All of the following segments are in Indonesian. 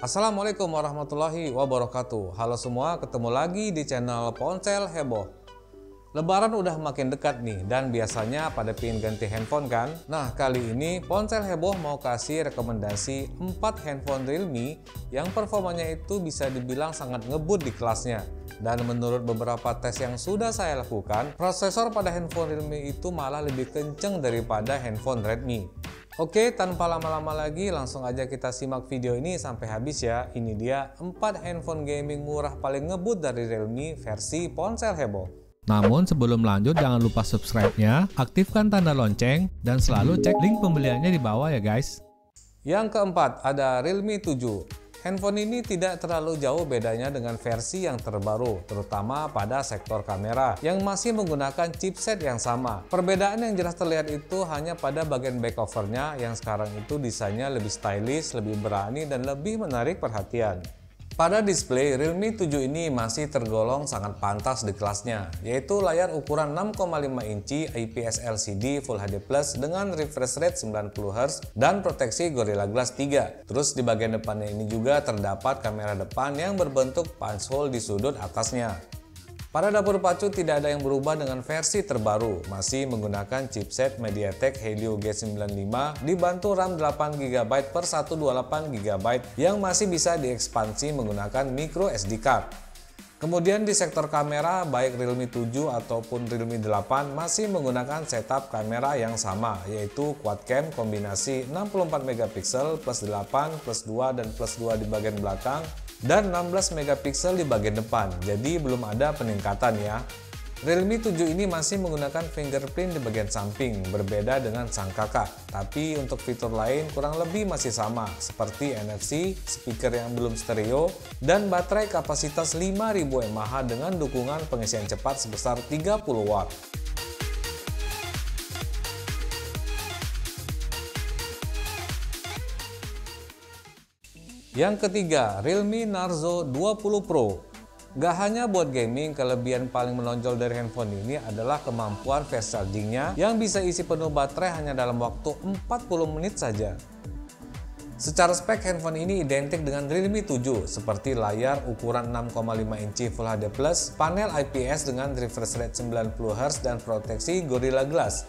Assalamualaikum warahmatullahi wabarakatuh. Halo semua, ketemu lagi di channel Ponsel Heboh. Lebaran udah makin dekat nih, dan biasanya pada pingin ganti handphone kan? Nah, kali ini Ponsel Heboh mau kasih rekomendasi 4 handphone Realme yang performanya itu bisa dibilang sangat ngebut di kelasnya. Dan menurut beberapa tes yang sudah saya lakukan, prosesor pada handphone Realme itu malah lebih kenceng daripada handphone Redmi. Oke, tanpa lama-lama lagi langsung aja kita simak video ini sampai habis ya. Ini dia 4 handphone gaming murah paling ngebut dari Realme versi Ponsel Heboh. Namun sebelum lanjut jangan lupa subscribe-nya, aktifkan tanda lonceng, dan selalu cek link pembeliannya di bawah ya guys. Yang keempat ada Realme 7. Handphone ini tidak terlalu jauh bedanya dengan versi yang terbaru, terutama pada sektor kamera yang masih menggunakan chipset yang sama. Perbedaan yang jelas terlihat itu hanya pada bagian back covernya yang sekarang itu desainnya lebih stylish, lebih berani, dan lebih menarik perhatian. Pada display, Realme 7 ini masih tergolong sangat pantas di kelasnya, yaitu layar ukuran 6,5 inci IPS LCD Full HD Plus dengan refresh rate 90Hz dan proteksi Gorilla Glass 3. Terus di bagian depannya ini juga terdapat kamera depan yang berbentuk punch hole di sudut atasnya. Pada dapur pacu tidak ada yang berubah dengan versi terbaru, masih menggunakan chipset MediaTek Helio G95 dibantu RAM 8GB per 128GB yang masih bisa diekspansi menggunakan micro SD card. Kemudian di sektor kamera, baik Realme 7 ataupun Realme 8 masih menggunakan setup kamera yang sama, yaitu quad cam kombinasi 64MP plus 8 plus 2 dan plus 2 di bagian belakang dan 16MP di bagian depan, jadi belum ada peningkatan ya. Realme 7 ini masih menggunakan fingerprint di bagian samping, berbeda dengan sang kakak. Tapi untuk fitur lain kurang lebih masih sama, seperti NFC, speaker yang belum stereo, dan baterai kapasitas 5000 mAh dengan dukungan pengisian cepat sebesar 30 watt. Yang ketiga, Realme Narzo 20 Pro. Gak hanya buat gaming, kelebihan paling menonjol dari handphone ini adalah kemampuan fast chargingnya yang bisa isi penuh baterai hanya dalam waktu 40 menit saja. Secara spek, handphone ini identik dengan Realme 7, seperti layar ukuran 6,5 inci Full HD+, panel IPS dengan refresh rate 90Hz dan proteksi Gorilla Glass.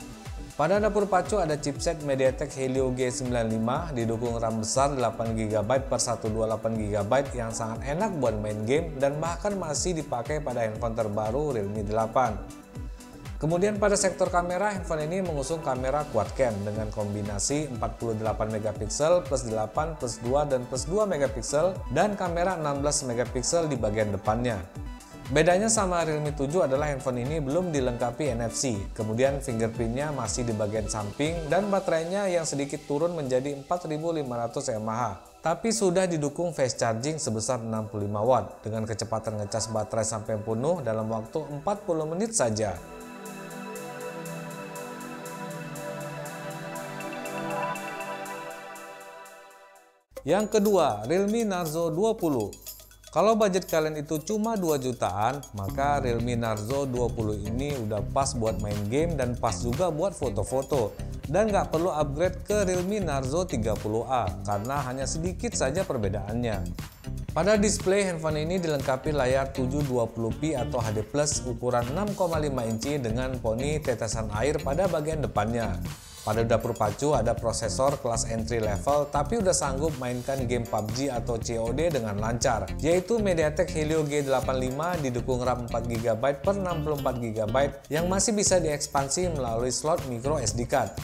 Pada dapur pacu ada chipset MediaTek Helio G95 didukung RAM besar 8GB per 128GB yang sangat enak buat main game dan bahkan masih dipakai pada handphone terbaru Realme 8. Kemudian pada sektor kamera, handphone ini mengusung kamera quad cam dengan kombinasi 48MP plus 8 plus 2 dan plus 2MP dan kamera 16MP di bagian depannya. Bedanya sama Realme 7 adalah handphone ini belum dilengkapi NFC, kemudian fingerprintnya masih di bagian samping dan baterainya yang sedikit turun menjadi 4500 mAh. Tapi sudah didukung fast charging sebesar 65 watt dengan kecepatan ngecas baterai sampai penuh dalam waktu 40 menit saja. Yang kedua, Realme Narzo 20. Kalau budget kalian itu cuma 2 jutaan, maka Realme Narzo 20 ini udah pas buat main game dan pas juga buat foto-foto. Dan nggak perlu upgrade ke Realme Narzo 30A karena hanya sedikit saja perbedaannya. Pada display, handphone ini dilengkapi layar 720p atau HD Plus ukuran 6,5 inci dengan poni tetesan air pada bagian depannya. Pada dapur pacu ada prosesor kelas entry level tapi udah sanggup mainkan game PUBG atau COD dengan lancar, yaitu MediaTek Helio G85 didukung RAM 4GB per 64GB yang masih bisa diekspansi melalui slot micro SD card.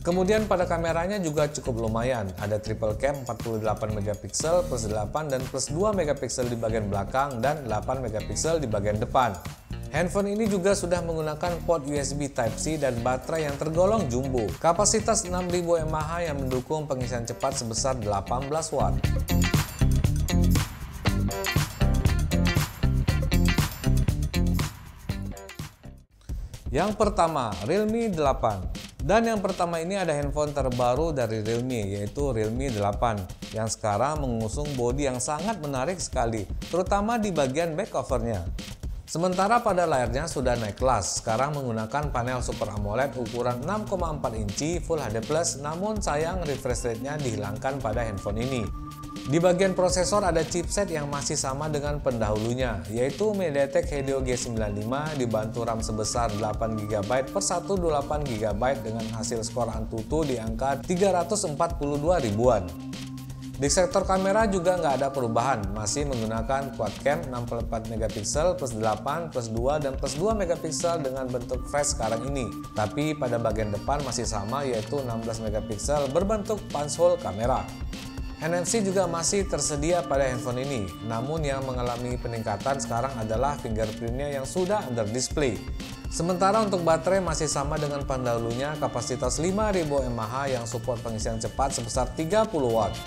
Kemudian pada kameranya juga cukup lumayan, ada triple cam 48MP plus 8 dan plus 2MP di bagian belakang dan 8MP di bagian depan. Handphone ini juga sudah menggunakan port USB Type-C dan baterai yang tergolong jumbo. Kapasitas 6000 mAh yang mendukung pengisian cepat sebesar 18 watt. Yang pertama, Realme 8. Dan yang pertama ini ada handphone terbaru dari Realme, yaitu Realme 8 yang sekarang mengusung bodi yang sangat menarik sekali, terutama di bagian back covernya. Sementara pada layarnya sudah naik kelas, sekarang menggunakan panel Super AMOLED ukuran 6,4 inci Full HD+, namun sayang refresh rate-nya dihilangkan pada handphone ini. Di bagian prosesor ada chipset yang masih sama dengan pendahulunya, yaitu MediaTek Helio G95 dibantu RAM sebesar 8GB per 128GB dengan hasil skor Antutu di angka 342 ribuan. Di sektor kamera juga nggak ada perubahan, masih menggunakan quad cam 64MP plus 8 plus 2 dan plus 2MP dengan bentuk flash sekarang ini. Tapi pada bagian depan masih sama, yaitu 16MP berbentuk punch hole kamera. NFC juga masih tersedia pada handphone ini, namun yang mengalami peningkatan sekarang adalah fingerprintnya yang sudah under display. Sementara untuk baterai masih sama dengan pendahulunya, kapasitas 5000 mAh yang support pengisian cepat sebesar 30 watt.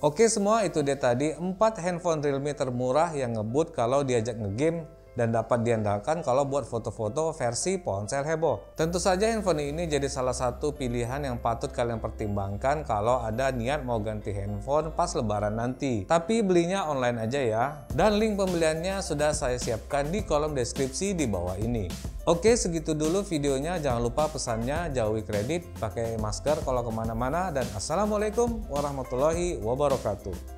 Oke semua, itu dia tadi 4 handphone Realme termurah yang ngebut kalau diajak ngegame dan dapat diandalkan kalau buat foto-foto versi ponsel heboh. Tentu saja handphone ini jadi salah satu pilihan yang patut kalian pertimbangkan kalau ada niat mau ganti handphone pas lebaran nanti. Tapi belinya online aja ya. Dan link pembeliannya sudah saya siapkan di kolom deskripsi di bawah ini. Oke, segitu dulu videonya. Jangan lupa pesannya jauhi kredit, pakai masker kalau kemana-mana, dan assalamualaikum warahmatullahi wabarakatuh.